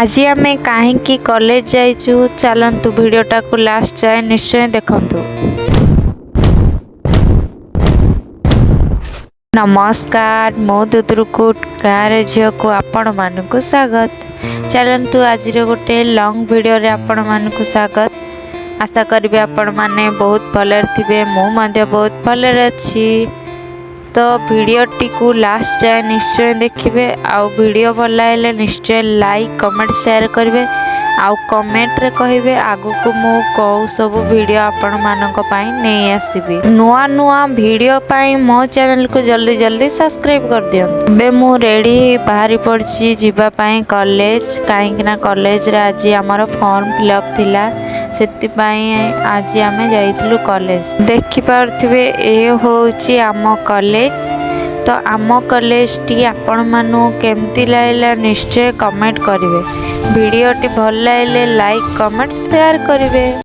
आज आम कहीं कॉलेज जाइचु चलतु वीडियोटा को लास्ट जाए निश्चय देखंतु। नमस्कार मो दुदुरुकुट गाँव झील को आपण मानक स्वागत। चलतु आज गोटे लॉन्ग वीडियो रे आपण मानक स्वागत। आशा करी आपण माने बहुत भले थे मुझे बहुत भले अच्छी। तो वीडियोटी को लास्ट जाए निश्चय देखिए। आउ वीडियो भल लगे निश्चय लाइक कमेंट शेयर करेंगे। आउ कमेंट रे कहिबे आगु को मु कौ सब वीडियो आपण मानक पई नहीं आसीबी। नुआ नुआ वीडियो पई मो चैनल को जल्दी जल्दी सब्सक्राइब कर दियो। बे मु रेडी बाहरी पड़छि जीवा पई कॉलेज, काहे ना कॉलेज रे आज हमर फॉर्म फिलअप थिला, सेति पई आज आमे जाइथिलु कॉलेज। देखि पारथिबे ए होउछि आम कॉलेज। तो आम कॉलेज टी आपण मानु केमती लागला निश्चय कमेंट करिवे। वीडियोटी भल लगे लाइक कमेंट शेयर करिवे।